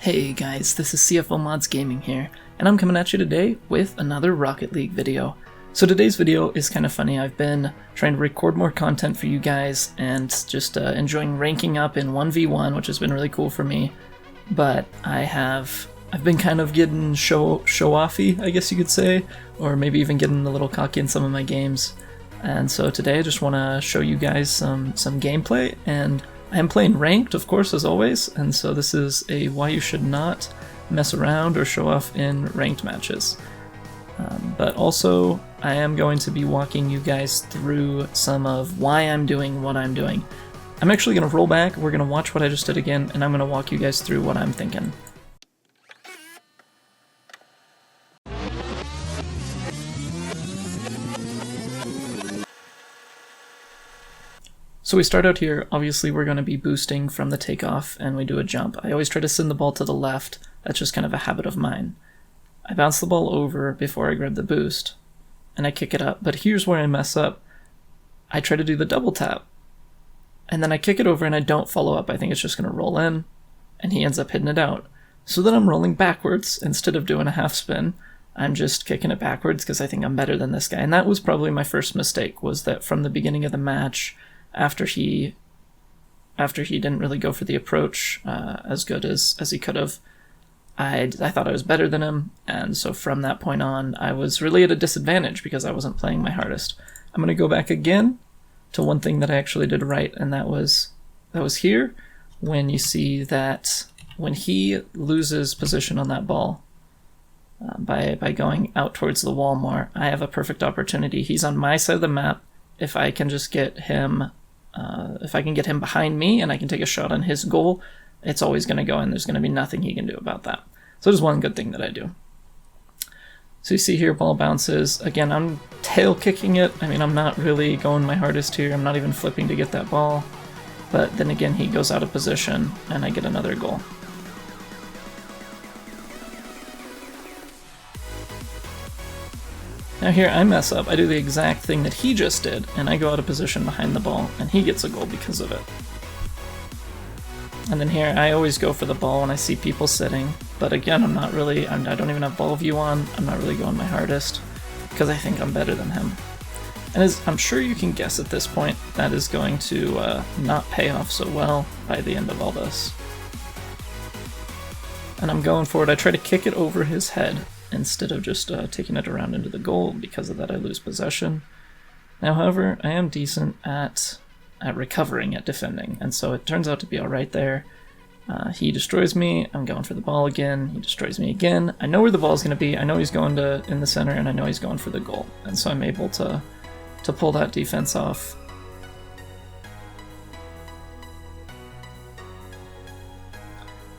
Hey guys, this is CFO Mods Gaming here, and I'm coming at you today with another Rocket League video. So today's video is kind of funny. I've been trying to record more content for you guys and just enjoying ranking up in 1v1, which has been really cool for me. But I've been kind of getting show-offy, I guess you could say, or maybe even getting a little cocky in some of my games. And so today I just want to show you guys some gameplay, and I am playing ranked, of course, as always, and so this is a why you should not mess around or show off in ranked matches. But also, I am going to be walking you guys through some of why I'm doing what I'm doing. I'm actually going to roll back, we're going to watch what I just did again, and I'm going to walk you guys through what I'm thinking. So we start out here, obviously we're going to be boosting from the takeoff and we do a jump. I always try to send the ball to the left, that's just kind of a habit of mine. I bounce the ball over before I grab the boost, and I kick it up, but here's where I mess up. I try to do the double tap, and then I kick it over and I don't follow up. I think it's just going to roll in, and he ends up hitting it out. So then I'm rolling backwards instead of doing a half spin. I'm just kicking it backwards because I think I'm better than this guy, and that was probably my first mistake, was that from the beginning of the match, after he didn't really go for the approach as good as he could have, I thought I was better than him, and so from that point on I was really at a disadvantage because I wasn't playing my hardest. I'm going to go back again to one thing that I actually did right, and that was here, when you see that when he loses position on that ball by going out towards the wall more, I have a perfect opportunity. He's on my side of the map. If I can just get him, if I can get him behind me and I can take a shot on his goal, it's always going to go in. There's going to be nothing he can do about that. So there's one good thing that I do. So you see here, ball bounces. Again, I'm tail kicking it. I mean, I'm not really going my hardest here. I'm not even flipping to get that ball. But then again, he goes out of position and I get another goal. Now here I mess up, I do the exact thing that he just did, and I go out of position behind the ball, and he gets a goal because of it. And then here, I always go for the ball when I see people sitting, but again, I don't even have ball view on, I'm not really going my hardest, because I think I'm better than him. And as I'm sure you can guess at this point, that is going to not pay off so well by the end of all this. And I'm going for it, I try to kick it over his head, instead of just taking it around into the goal. Because of that I lose possession. Now however, I am decent at recovering, at defending, and so it turns out to be alright there. He destroys me, I'm going for the ball again, he destroys me again. I know where the ball's going to be, I know he's going in the center, and I know he's going for the goal, and so I'm able to pull that defense off.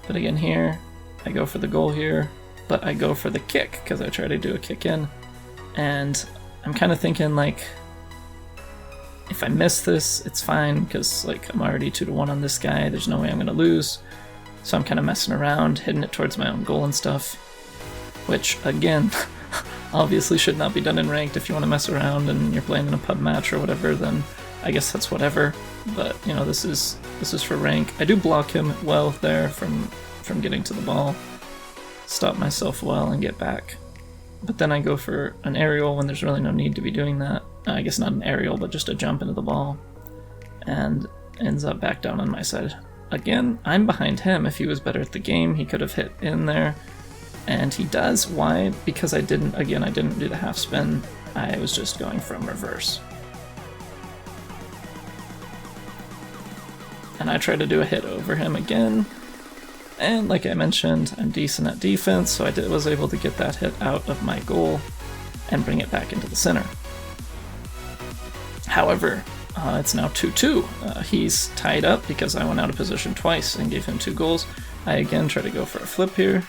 But again here, I go for the goal here, but I go for the kick because I try to do a kick in, and I'm kind of thinking, like, if I miss this, it's fine because, like, I'm already 2-1 on this guy, there's no way I'm going to lose. So I'm kind of messing around, hitting it towards my own goal and stuff, which, again, obviously should not be done in ranked. If you want to mess around and you're playing in a pub match or whatever, then I guess that's whatever, but, you know, this is for rank. I do block him well there from getting to the ball, stop myself well and get back. But then I go for an aerial when there's really no need to be doing that. I guess not an aerial, but just a jump into the ball, and ends up back down on my side. Again, I'm behind him. If he was better at the game, he could have hit in there, and he does. Why? Because I didn't do the half spin. I was just going from reverse. And I try to do a hit over him again. And like I mentioned, I'm decent at defense, so I was able to get that hit out of my goal and bring it back into the center. However, it's now 2-2. He's tied up because I went out of position twice and gave him 2 goals. I again try to go for a flip here,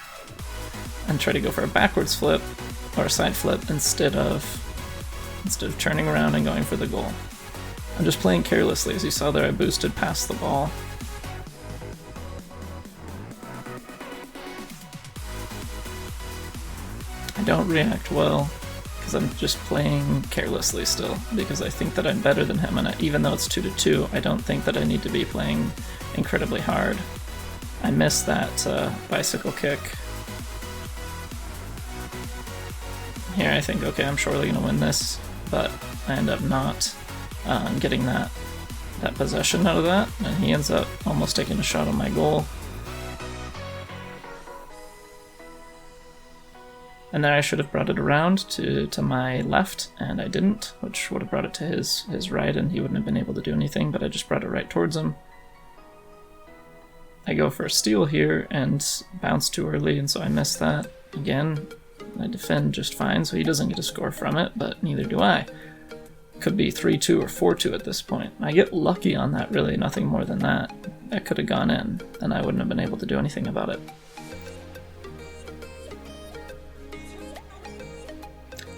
and try to go for a backwards flip, or a side flip, instead of turning around and going for the goal. I'm just playing carelessly. As you saw there, I boosted past the ball. I don't react well because I'm just playing carelessly still, because I think that I'm better than him, and even though it's 2-2, I don't think that I need to be playing incredibly hard. I missed that bicycle kick. Here I think, okay, I'm surely going to win this, but I end up not getting that possession out of that, and he ends up almost taking a shot on my goal. And then I should have brought it around to my left, and I didn't, which would have brought it to his right, and he wouldn't have been able to do anything, but I just brought it right towards him. I go for a steal here and bounce too early, and so I miss that again. I defend just fine, so he doesn't get a score from it, but neither do I. Could be 3-2 or 4-2 at this point. I get lucky on that, really, nothing more than that. That could have gone in, and I wouldn't have been able to do anything about it.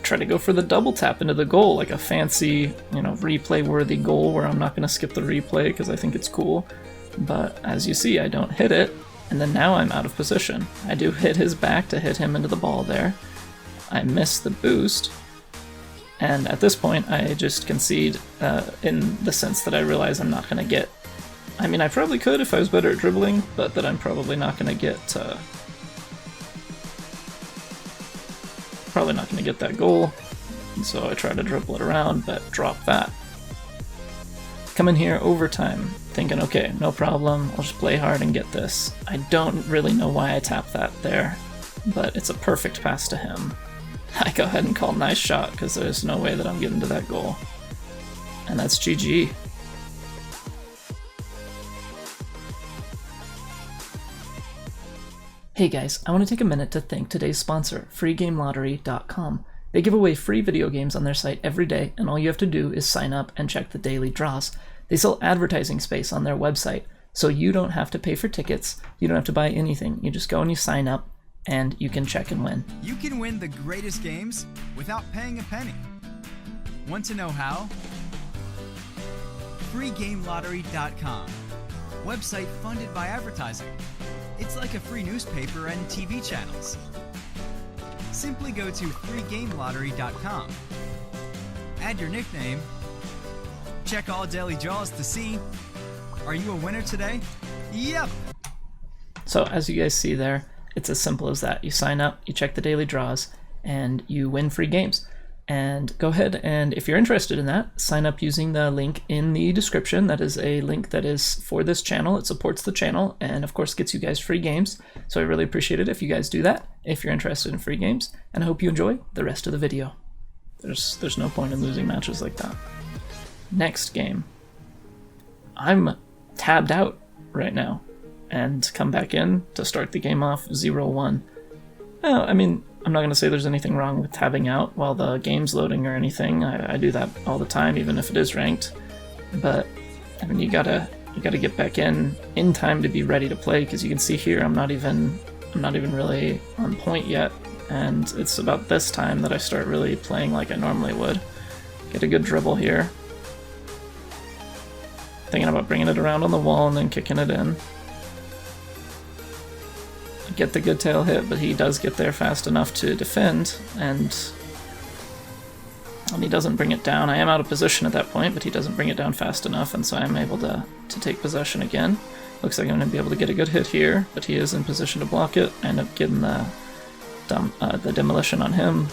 Try to go for the double tap into the goal, like a fancy, replay-worthy goal where I'm not going to skip the replay because I think it's cool. But as you see, I don't hit it, and then now I'm out of position. I do hit his back to hit him into the ball there. I miss the boost, and at this point I just concede in the sense that I realize I'm not going to get... I mean, I probably could if I was better at dribbling, but that I'm probably not going to get... probably not going to get that goal, and so I try to dribble it around, but drop that. Come in here overtime, thinking, okay, no problem, I'll just play hard and get this. I don't really know why I tapped that there, but it's a perfect pass to him. I go ahead and call nice shot, because there's no way that I'm getting to that goal. And that's GG. Hey guys, I want to take a minute to thank today's sponsor, freegamelottery.com. They give away free video games on their site every day, and all you have to do is sign up and check the daily draws. They sell advertising space on their website, so you don't have to pay for tickets, you don't have to buy anything. You just go and you sign up, and you can check and win. You can win the greatest games without paying a penny. Want to know how? freegamelottery.com. Website funded by advertising. It's like a free newspaper and TV channels. Simply go to freegamelottery.com. Add your nickname. Check all daily draws to see, are you a winner today? Yep! So as you guys see there, it's as simple as that. You sign up, you check the daily draws, and you win free games. And go ahead and, if you're interested in that, sign up using the link in the description. That is a link that is for this channel. It supports the channel and of course gets you guys free games. So I really appreciate it if you guys do that, if you're interested in free games, and I hope you enjoy the rest of the video. There's no point in losing matches like that. Next game. I'm tabbed out right now and come back in to start the game off 0-1. Well, I mean, I'm not going to say there's anything wrong with tabbing out while the game's loading or anything. I do that all the time, even if it is ranked. But I mean, you gotta get back in time to be ready to play, because you can see here I'm not even really on point yet, and it's about this time that I start really playing like I normally would. Get a good dribble here. Thinking about bringing it around on the wall and then kicking it in. Get the good tail hit, but he does get there fast enough to defend, and he doesn't bring it down. I am out of position at that point, but he doesn't bring it down fast enough, and so I'm able to take possession again. Looks like I'm going to be able to get a good hit here, but he is in position to block it. I end up getting the demolition on him.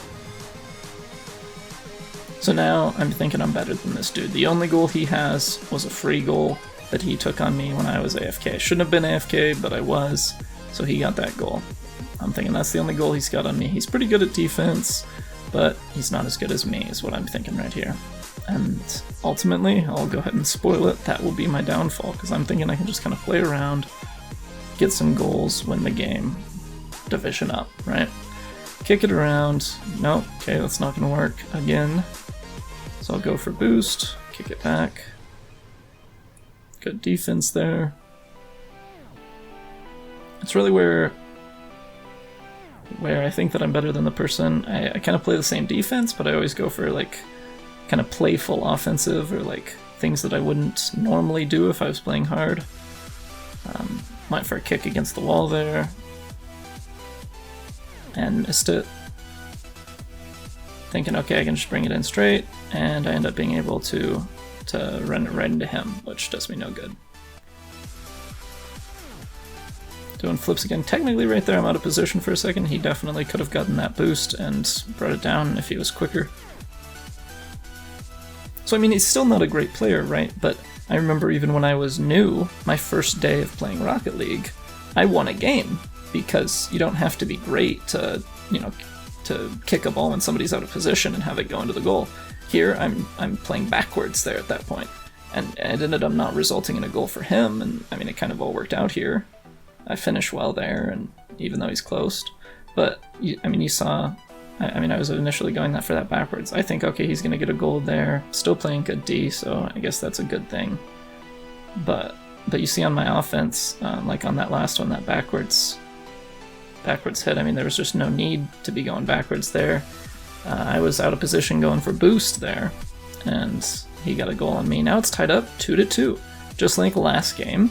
So now I'm thinking I'm better than this dude. The only goal he has was a free goal that he took on me when I was AFK. I shouldn't have been AFK, but I was. So he got that goal. I'm thinking that's the only goal he's got on me. He's pretty good at defense, but he's not as good as me, is what I'm thinking right here. And ultimately, I'll go ahead and spoil it. That will be my downfall, because I'm thinking I can just kind of play around, get some goals, win the game, division up, right? Kick it around. Nope, okay, that's not going to work again. So I'll go for boost, kick it back. Good defense there. It's really where I think that I'm better than the person. I kind of play the same defense, but I always go for like kind of playful offensive, or like things that I wouldn't normally do if I was playing hard. Went for a kick against the wall there and missed it. Thinking, okay, I can just bring it in straight, and I end up being able to run it right into him, which does me no good. doing flips again. Technically right there I'm out of position for a second. He definitely could have gotten that boost and brought it down if he was quicker. So I mean, he's still not a great player, right? But I remember even when I was new, my first day of playing Rocket League, I won a game because you don't have to be great to, you know, to kick a ball when somebody's out of position and have it go into the goal. Here, I'm playing backwards there at that point, and it ended up not resulting in a goal for him, and I mean, it kind of all worked out here. I finished well there, and even though he's closed. But, I mean, you saw, I mean, I was initially going for that backwards. I think, okay, he's going to get a goal there, still playing good D, so I guess that's a good thing. But you see on my offense, like on that last one, that backwards hit, I mean, there was just no need to be going backwards there. I was out of position going for boost there, and he got a goal on me. Now it's tied up 2-2. Just like last game,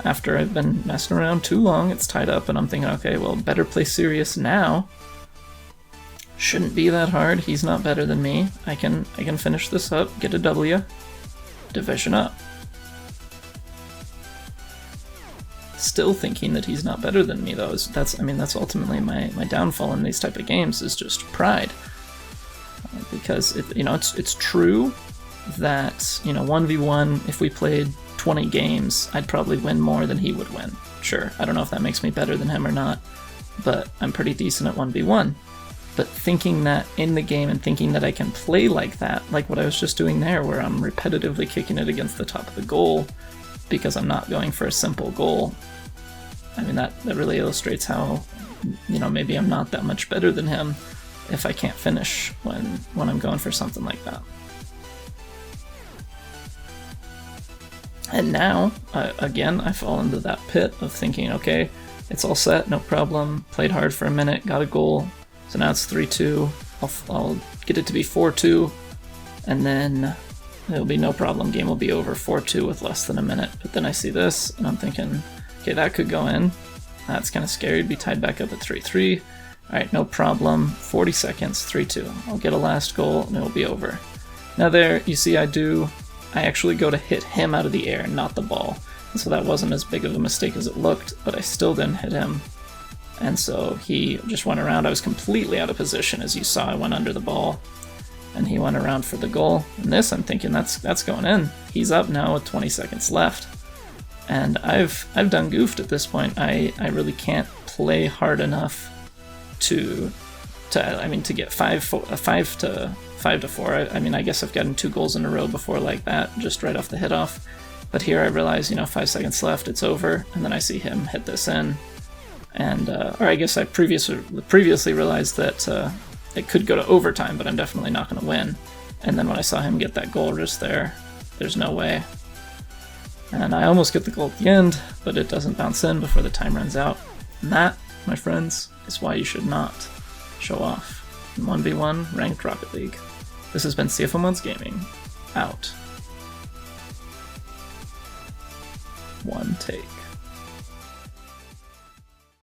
after I've been messing around too long, it's tied up, and I'm thinking, okay, well, better play serious now. Shouldn't be that hard. He's not better than me. I can finish this up, get a W, division up. Still thinking that he's not better than me, though. That's ultimately my downfall in these type of games, is just pride. Because it's true that, you know, 1v1, if we played 20 games, I'd probably win more than he would win. Sure, I don't know if that makes me better than him or not, but I'm pretty decent at 1v1. But thinking that in the game and thinking that I can play like that, like what I was just doing there, where I'm repetitively kicking it against the top of the goal because I'm not going for a simple goal, I mean, that really illustrates how, you know, maybe I'm not that much better than him if I can't finish when I'm going for something like that. And now, again, I fall into that pit of thinking, okay, it's all set, no problem, played hard for a minute, got a goal, so now it's 3-2, I'll get it to be 4-2, and then it'll be no problem, game will be over 4-2 with less than a minute. But then I see this, and I'm thinking, okay, that could go in, that's kind of scary, to be tied back up at 3-3, alright, no problem, 40 seconds, 3-2, I'll get a last goal, and it'll be over. Now there, you see I actually go to hit him out of the air, not the ball. And so that wasn't as big of a mistake as it looked, but I still didn't hit him. And so he just went around. I was completely out of position, as you saw. I went under the ball, and he went around for the goal. And this, I'm thinking, that's going in. He's up now with 20 seconds left. And I've done goofed at this point. I really can't play hard enough to get 5-4. I mean, I guess I've gotten 2 goals in a row before like that, just right off the hit off. But here I realize, 5 seconds left, it's over, and then I see him hit this in. And, or I guess I previously realized that it could go to overtime, but I'm definitely not going to win. And then when I saw him get that goal just there, there's no way. And I almost get the goal at the end, but it doesn't bounce in before the time runs out. And that, my friends, is why you should not show off in 1v1 ranked Rocket League. This has been CFM1's Gaming, out. One take.